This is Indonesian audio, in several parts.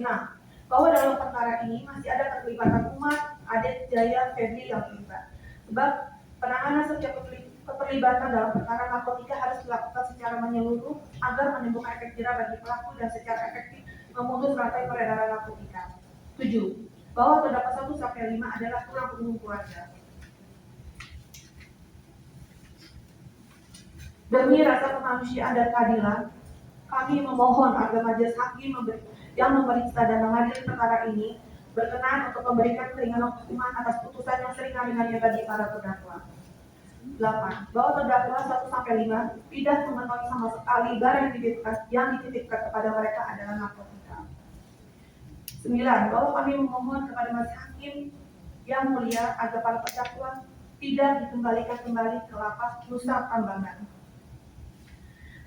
Nah, bahwa dalam perkara ini masih ada keterlibatan umat, adat Jaya, Febri yang terlibat. Sebab penanganan setiap keterlibatan dalam perkara narkotika harus dilakukan secara menyeluruh agar menimbulkan efek jerah bagi pelaku dan secara efektif memutus rantai peredaran narkotika. 7. Bahwa terdapat 1-5 adalah tulang punggung keluarga. Demi rasa kemanusiaan dan keadilan, kami memohon agar majelis hakim yang memeriksa dan mengadili perkara ini berkenan untuk memberikan keringanan hukuman atas putusan yang seringan-ringannya bagi para terdakwa. 8. Bahwa terdakwa 1-5 tidak mengetahui sama sekali barang yang dititipkan kepada mereka adalah narkotika. 9. Bahwa kami memohon kepada majelis hakim yang mulia agar para terdakwa tidak dikembalikan kembali ke lapas Nusa Kambangan.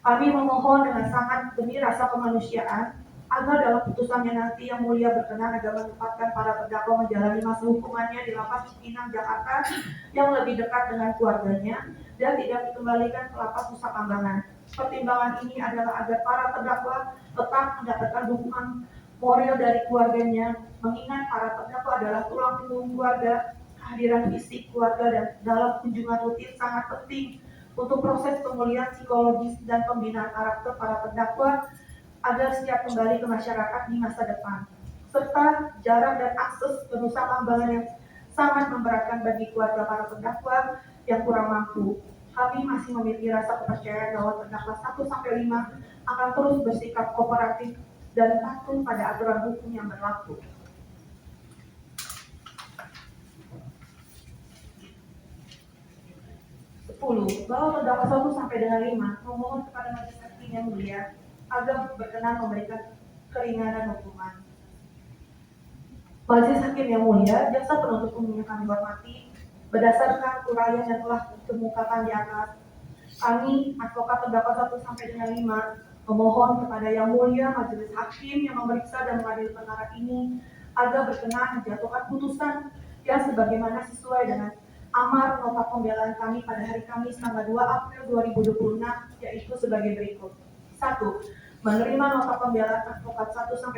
Kami memohon dengan sangat demi rasa kemanusiaan agar dalam putusannya nanti yang mulia berkenan agar menempatkan para terdakwa menjalani masa hukumannya di lapas Cipinang, Jakarta yang lebih dekat dengan keluarganya dan tidak dikembalikan ke lapas Nusa Kambangan. Pertimbangan ini adalah agar para terdakwa tetap mendapatkan dukungan moral dari keluarganya, mengingat para terdakwa adalah tulang punggung keluarga. Kehadiran fisik keluarga dan dalam kunjungan rutin sangat penting untuk proses pemulihan psikologis dan pembinaan karakter para terdakwa agar siap kembali ke masyarakat di masa depan, serta jarak dan akses ke Nusa Kambangan yang sangat memberatkan bagi keluarga para terdakwa yang kurang mampu. Kami masih memiliki rasa kepercayaan bahwa terdakwa 1-5 akan terus bersikap kooperatif dan patuh pada aturan hukum yang berlaku. Bahwa terdakwa 1-5 memohon kepada majelis hakim yang mulia agar berkenan memberikan keringanan hukuman. Majelis hakim yang mulia, jaksa penuntut umum yang kami hormati, berdasarkan uraian yang telah dikemukakan di atas, kami advokat terdakwa 1-5 memohon kepada yang mulia majelis hakim yang memeriksa dan mengadili perkara ini agar berkenan menjatuhkan putusan yang sebagaimana sesuai dengan amar nota pembelaan kami pada hari Kamis tanggal 2 April 2026, yaitu sebagai berikut. 1. Menerima nota pembelaan advokat 1-5.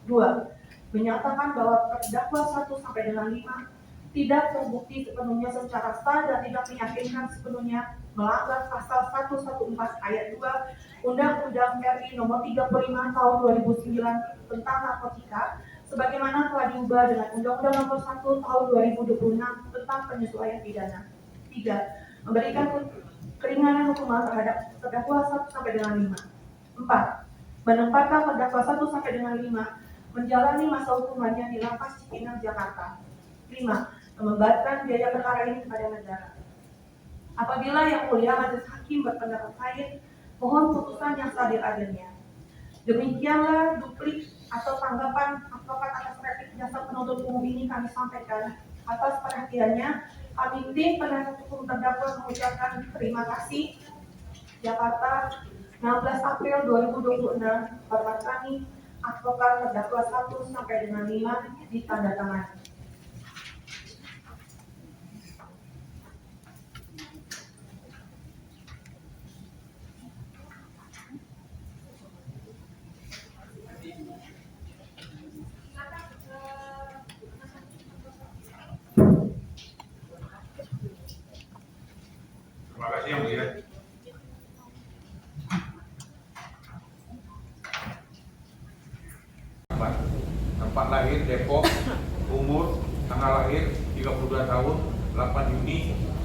2. Menyatakan bahwa terdakwa 1-5 tidak terbukti sepenuhnya secara sah dan tidak meyakinkan sepenuhnya melanggar pasal 114 ayat 2 Undang-Undang RI nomor 35 tahun 2009 tentang narkotika sebagaimana telah diubah dengan Undang-Undang nomor 1 tahun 2026 tentang penyesuaian pidana. 3. Memberikan keringanan hukuman terhadap terdakwa 1-5. 4. Menempatkan terdakwa 1-5 menjalani masa hukumannya di lapas Cipinang, Jakarta. 5. Membebankan biaya perkara ini kepada negara. Apabila yang mulia majelis hakim berpendapat lain, mohon putusan yang seadil-adilnya. Demikianlah duplik atau tanggapan advokat atas replik jasa penuntut umum ini kami sampaikan. Atas perhatiannya, kami tim penasihat hukum terdakwa mengucapkan terima kasih. Jakarta, 16 April 2026. Hormat kami, advokat terdakwa 1-5 ditandatangani. Terima kasih yang mulia. Tempat lahir Depok, umur tanggal lahir 32 tahun, 8 Juni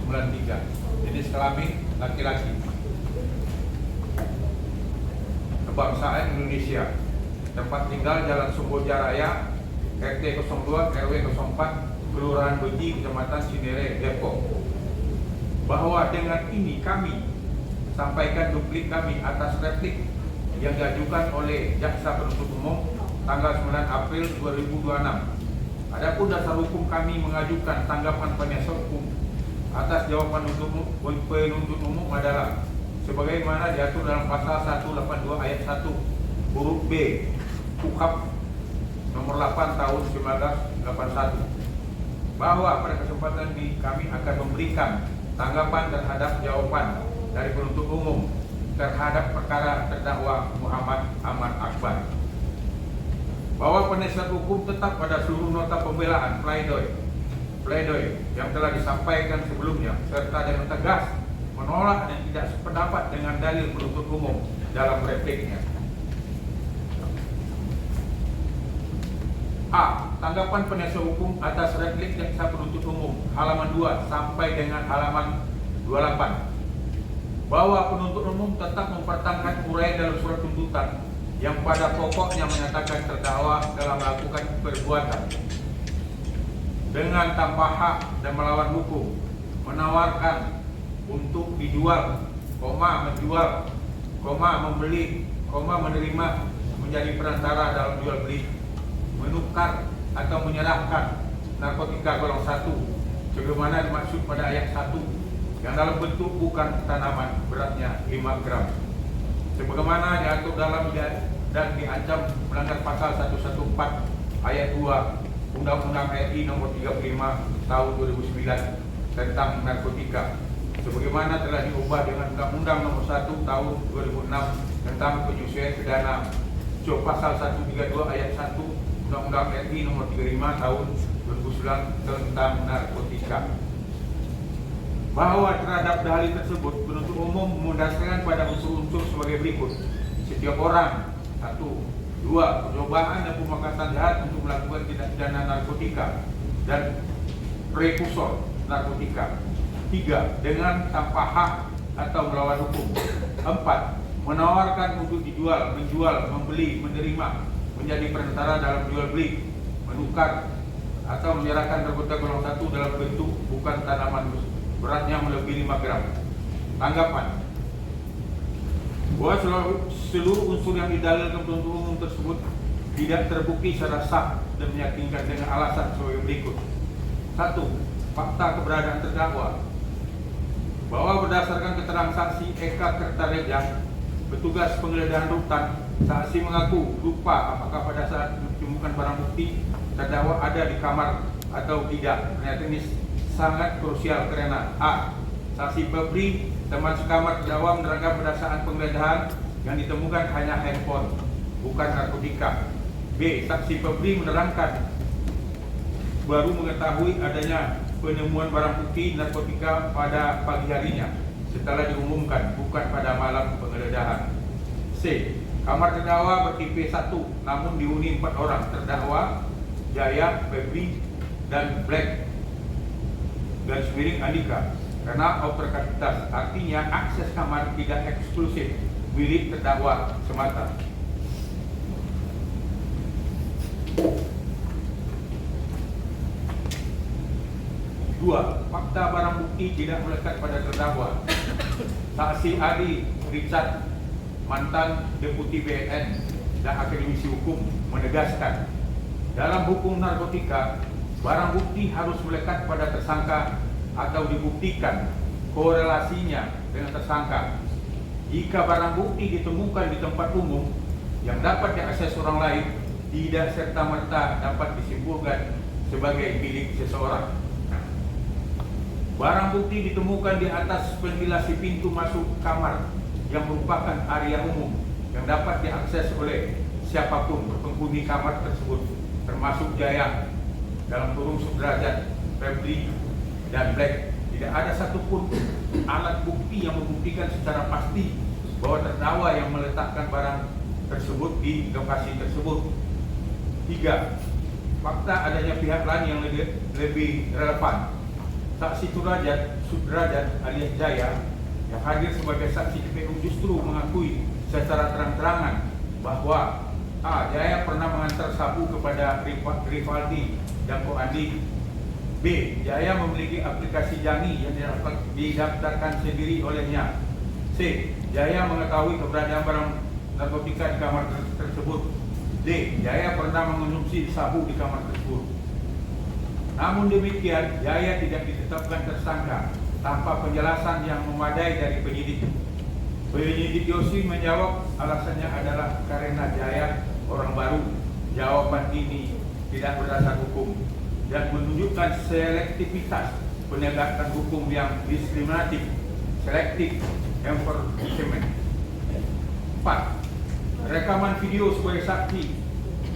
93. Jenis kelamin laki-laki. Kebangsaan Indonesia. Tempat tinggal Jalan Semboja Raya, RT 02 RW 04, Kelurahan Beji, Kecamatan Cinere, Depok. Bahwa dengan ini kami sampaikan duplik kami atas replik yang diajukan oleh jaksa penuntut umum tanggal 9 April 2026. Adapun dasar hukum kami mengajukan tanggapan penasihat hukum atas jawaban penuntut umum adalah sebagaimana diatur dalam pasal 182 ayat 1 huruf B KUHP nomor 8 tahun 1981 bahwa pada kesempatan ini kami akan memberikan tanggapan terhadap jawaban dari penuntut umum terhadap perkara terdakwa Muhammad Ahmad Akbar. bahwa penasihat hukum tetap pada seluruh nota pembelaan pledoi yang telah disampaikan sebelumnya, serta dengan tegas menolak dan tidak sependapat dengan dalil penuntut umum dalam repliknya. A. Tanggapan penasihat hukum atas replik jaksa penuntut umum halaman 2 sampai dengan halaman 28, bahwa penuntut umum tetap mempertahankan uraian dalam surat tuntutan yang pada pokoknya menyatakan terdakwa dalam melakukan perbuatan dengan tanpa hak dan melawan hukum, menawarkan untuk dijual, menjual, membeli, menerima menjadi perantara dalam jual beli, menukar atau menyerahkan narkotika golongan 1 sebagaimana dimaksud pada ayat 1 yang dalam bentuk bukan tanaman beratnya 5 gram sebagaimana diatur dalam dan diancam melanggar pasal 114 ayat 2 Undang-Undang RI nomor 35 tahun 2009 tentang narkotika, sebagaimana telah diubah dengan Undang-Undang nomor 1 tahun 2006 tentang penyesuaian pidana pasal 132 ayat 1 Undang-Undang RI nomor 35 tahun 2009 tentang narkotika. Bahwa terhadap dalil tersebut penuntut umum mendasarkan pada unsur-unsur sebagai berikut: setiap orang, 1, 2, percobaan dan pemangkasan jahat untuk melakukan tindak pidana narkotika dan prekursor narkotika. 3, dengan tanpa hak atau melawan hukum. 4, menawarkan untuk dijual, menjual, membeli, menerima menjadi perantara dalam jual beli, menukar atau menyerahkan narkotika golongan 1 dalam bentuk bukan tanaman beratnya melebihi 5 gram. Tanggapan bahwa seluruh unsur yang didalilkan penuntut umum tersebut tidak terbukti secara sah dan meyakinkan dengan alasan sebagai berikut. 1. Fakta keberadaan terdakwa, bahwa berdasarkan keterangan saksi Eka Kertarejang, petugas penggeledahan rutan, saksi mengaku lupa apakah pada saat ditemukan barang bukti terdakwa ada di kamar atau tidak. Ternyata ini sangat krusial karena A. Saksi Febri, teman sekamar terdakwa, menerangkan pada saat penggeledahan yang ditemukan hanya handphone, bukan narkotika. B. Saksi Febri menerangkan baru mengetahui adanya penemuan barang bukti narkotika pada pagi harinya setelah diumumkan, bukan pada malam penggeledahan. C. Kamar terdakwa bertipe 1, namun dihuni 4 orang, terdakwa Jaya, Febri, dan Black garis miring Andika, karena operativitas, artinya akses kamar tidak eksklusif milik terdakwa semata. 2. Fakta barang bukti tidak melekat pada terdakwa. Saksi Adi Richard, mantan Deputi BNN dan akademisi hukum, menegaskan dalam hukum narkotika barang bukti harus melekat pada tersangka atau dibuktikan korelasinya dengan tersangka. Jika barang bukti ditemukan di tempat umum yang dapat diakses orang lain, tidak serta-merta dapat disimpulkan sebagai milik seseorang. Barang bukti ditemukan di atas ventilasi pintu masuk kamar yang merupakan area umum yang dapat diakses oleh siapapun penghuni kamar tersebut, termasuk Jaya, dalam kurung Sudrajat, Febri, dan Black. Tidak ada satupun alat bukti yang membuktikan secara pasti bahwa terdakwa yang meletakkan barang tersebut di lokasi tersebut. 3. Fakta adanya pihak lain yang lebih relevan. Saksi Sudrajat alias Jaya yang hadir sebagai saksi TPU justru mengakui secara terang-terangan bahwa A. Jaya pernah mengantar sabu kepada Rivaldi dan Ko Andi. B. Jaya memiliki aplikasi Jangi yang didaftarkan sendiri olehnya. C. Jaya mengetahui keberadaan barang narkotika di kamar tersebut. D. Jaya pernah mengonsumsi sabu di kamar tersebut. Namun demikian, Jaya tidak ditetapkan tersangka tanpa penjelasan yang memadai dari penyidik. Penyidik Yosi menjawab alasannya adalah karena Jaya orang baru. Jawaban ini tidak berdasar hukum dan menunjukkan selektivitas penegakan hukum yang diskriminatif, selektif enforcement. 4. Rekaman video sebagai saksi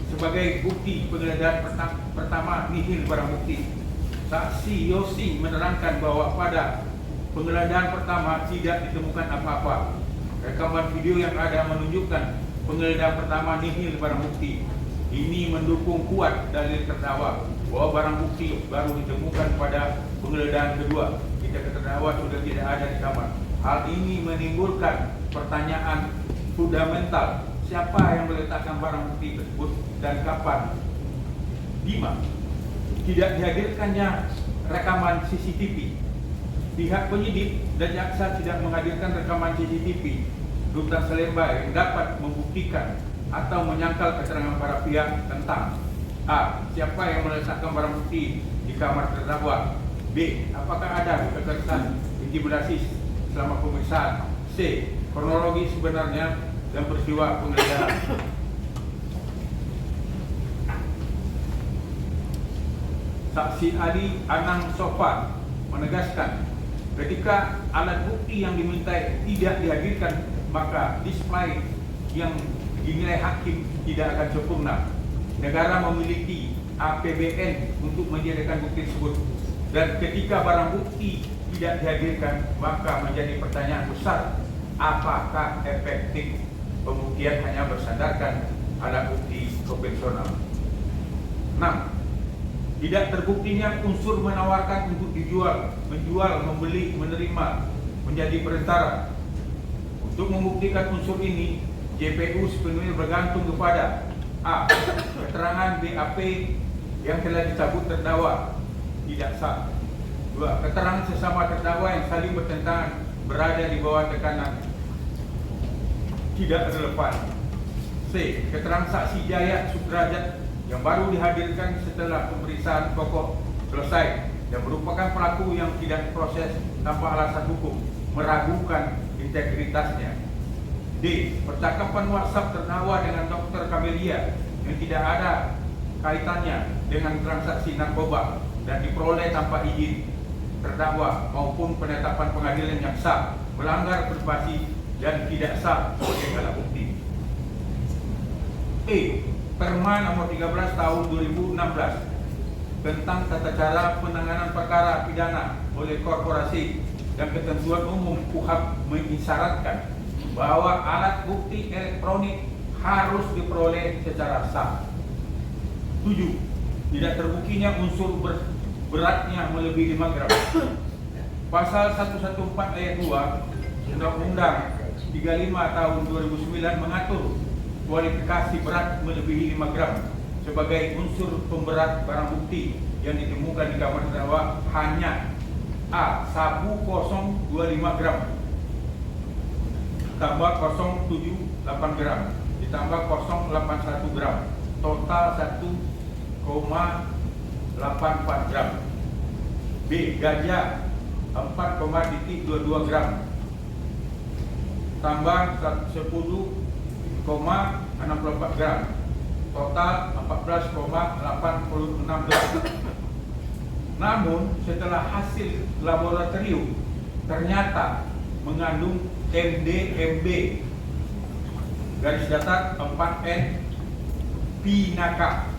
sebagai bukti penggeledahan pertama nihil barang bukti. Saksi Yosi menerangkan bahwa pada penggeledahan pertama tidak ditemukan apa-apa. Rekaman video yang ada menunjukkan penggeledahan pertama nihil barang bukti. Ini mendukung kuat dalil terdakwa bahwa barang bukti baru ditemukan pada penggeledahan kedua ketika terdakwa sudah tidak ada di kamar. Hal ini menimbulkan pertanyaan fundamental, siapa yang meletakkan barang bukti tersebut dan kapan. 5. Tidak dihadirkannya rekaman CCTV. Pihak penyidik dan jaksa tidak menghadirkan rekaman CCTV Rutan Salemba yang dapat membuktikan atau menyangkal keterangan para pihak tentang A. Siapa yang meletakkan barang bukti di kamar terdakwa. B. Apakah ada kekerasan intimidasi selama pemeriksaan. C. Kronologi sebenarnya dan peristiwa penggeledahan. Saksi Ali Anang Sofa menegaskan ketika alat bukti yang dimintai tidak dihadirkan, maka display yang dinilai hakim tidak akan sempurna. Negara memiliki APBN untuk menyediakan bukti tersebut, dan ketika barang bukti tidak dihadirkan, maka menjadi pertanyaan besar, apakah efektif pembuktian hanya bersandarkan alat bukti konvensional. 6. Tidak terbuktinya unsur menawarkan untuk dijual, menjual, membeli, menerima menjadi perantara. Untuk membuktikan unsur ini, JPU sepenuhnya bergantung kepada A. Keterangan BAP yang telah dicabut terdakwa tidak sah. 2. Keterangan sesama terdakwa yang saling bertentangan berada di bawah tekanan tidak relevan. C. Keterangan saksi Jaya Sudrajat yang baru dihadirkan setelah pemeriksaan pokok selesai dan merupakan pelaku yang tidak diproses tanpa alasan hukum, meragukan integritasnya. D. Percakapan WhatsApp terdakwa dengan Dr. Camelia yang tidak ada kaitannya dengan transaksi narkoba dan diperoleh tanpa izin terdakwa maupun penetapan pengadilan yang sah, melanggar privasi dan tidak sah sebagai alat bukti. E. Perma nomor 13 tahun 2016 tentang tata cara penanganan perkara pidana oleh korporasi dan ketentuan umum KUHP mengisyaratkan bahwa alat bukti elektronik harus diperoleh secara sah. 7. Tidak terbuktinya unsur beratnya melebihi 5 gram. Pasal 114 ayat 2 Undang-Undang 35 tahun 2009 mengatur kualifikasi berat melebihi 5 gram sebagai unsur pemberat barang bukti yang ditemukan di kamar terdakwa hanya A. Sabu kosong 25 gram tambah 078 gram ditambah 081 gram total 1,84 gram. B. Gajah 4,22 gram tambah 10,64 gram total 14,86 gram. Namun setelah hasil laboratorium ternyata mengandung MDMB garis datar 4N pinaka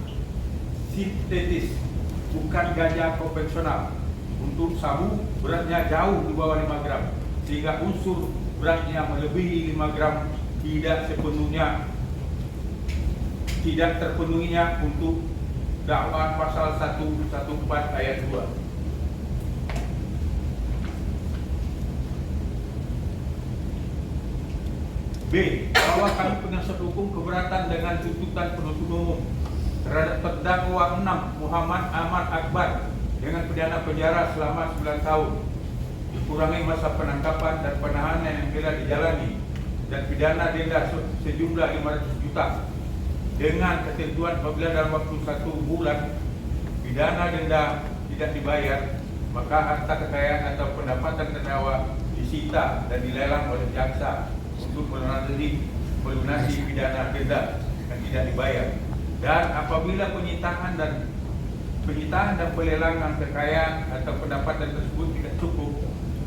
sintetis, bukan ganja konvensional. Untuk sabu beratnya jauh di bawah 5 gram sehingga unsur beratnya melebihi 5 gram tidak terpenuhinya untuk dakwaan pasal 114 ayat 2. B. Bahwa kami penasihat hukum keberatan dengan tuntutan penuntut umum terhadap terdakwa 6 Muhammad Ahmad Akbar dengan pidana penjara selama 9 tahun dikurangi masa penangkapan dan penahanan yang telah dijalani dan pidana denda sejumlah 500 juta dengan ketentuan apabila dalam waktu 1 bulan pidana denda tidak dibayar, maka harta kekayaan atau pendapatan terdakwa disita dan dilelang oleh jaksa untuk melunasi pidana denda yang tidak dibayar. Dan apabila penyitaan dan pelelangan kekayaan atau pendapatan tersebut tidak cukup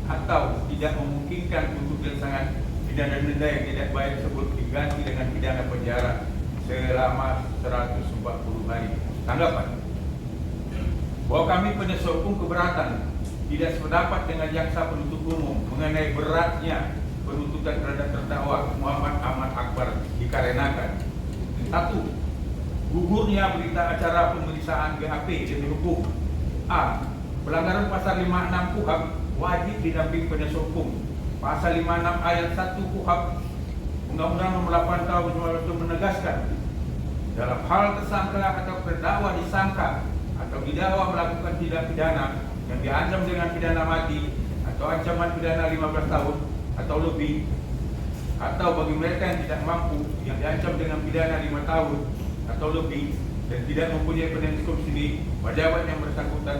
atau tidak memungkinkan untuk dilaksanakan pidana denda yang tidak bayar tersebut diganti dengan pidana penjara selama 140 hari. Tanggapan bahwa kami penasihat hukum keberatan tidak sependapat dengan jaksa penuntut umum mengenai beratnya penuntutan terhadap terdakwa Muhammad Ahmad Akbar dikarenakan: 1. Gugurnya berita acara pemeriksaan BAP demi hukum. A. Pelanggaran pasal 56 KUHP wajib didampingi penasihat hukum. Pasal 56 ayat 1 KUHP Undang-Undang Nomor 8 Tahun 2020 menegaskan dalam hal tersangka atau terdakwa disangka atau didakwa melakukan tindak pidana yang diancam dengan pidana mati atau ancaman pidana 15 tahun atau lebih, atau bagi mereka yang tidak mampu yang diancam dengan pidana 5 tahun atau lebih dan tidak mempunyai penasihat hukum sendiri, pejabat yang bersangkutan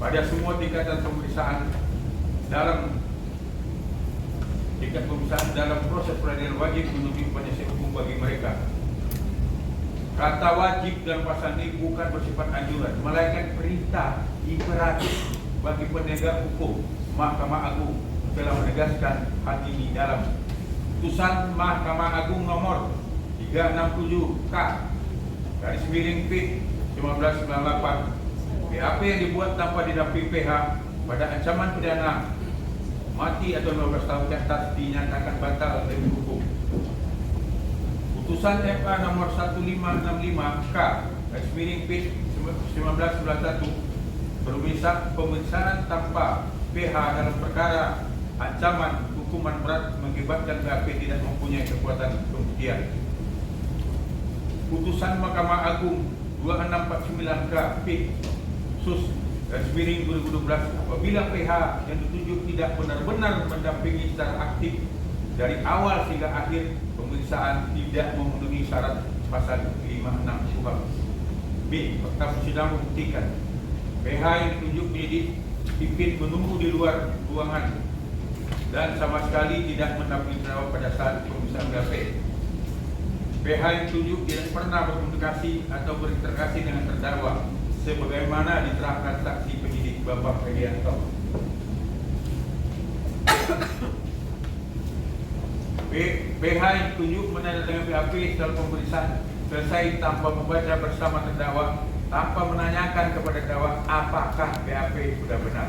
pada semua tingkatan pemeriksaan dalam proses peradilan wajib menunjuk penasihat hukum bagi mereka. Kata wajib dalam pasal ini bukan bersifat anjuran, melainkan perintah imperatif bagi penegak hukum. Mahkamah Agung telah menegaskan hal ini dalam putusan Mahkamah Agung nomor 367 K garis miring P 1998. BAP yang dibuat tanpa didampingi PH pada ancaman pidana mati atau 15 tahun ke atas dinyatakan batal demi hukum. Putusan MA nomor 1565 K garis miring P 1991 pemeriksaan tanpa PH dalam perkara ancaman hukuman berat mengakibatkan BAP tidak mempunyai kekuatan pembuktian. Putusan Mahkamah Agung 2649 K P Sus garis miring 2012 apabila PH yang ditunjuk tidak benar-benar mendampingi secara aktif dari awal hingga akhir pemeriksaan tidak memenuhi syarat pasal 56 KUHP. B. Fakta persidangan membuktikan PH yang ditunjuk penyidik pimpin menunggu di luar ruangan dan sama sekali tidak mendampingi terdakwa pada saat pemeriksaan BAP. PH yang ditunjuk tidak pernah berkomunikasi atau berinteraksi dengan terdakwa sebagaimana diterangkan saksi penyidik Bapak Fedianto. PH yang ditunjuk menandatangani BAP setelah pemeriksaan selesai tanpa membaca bersama terdakwa, tanpa menanyakan kepada terdakwa apakah BAP sudah benar.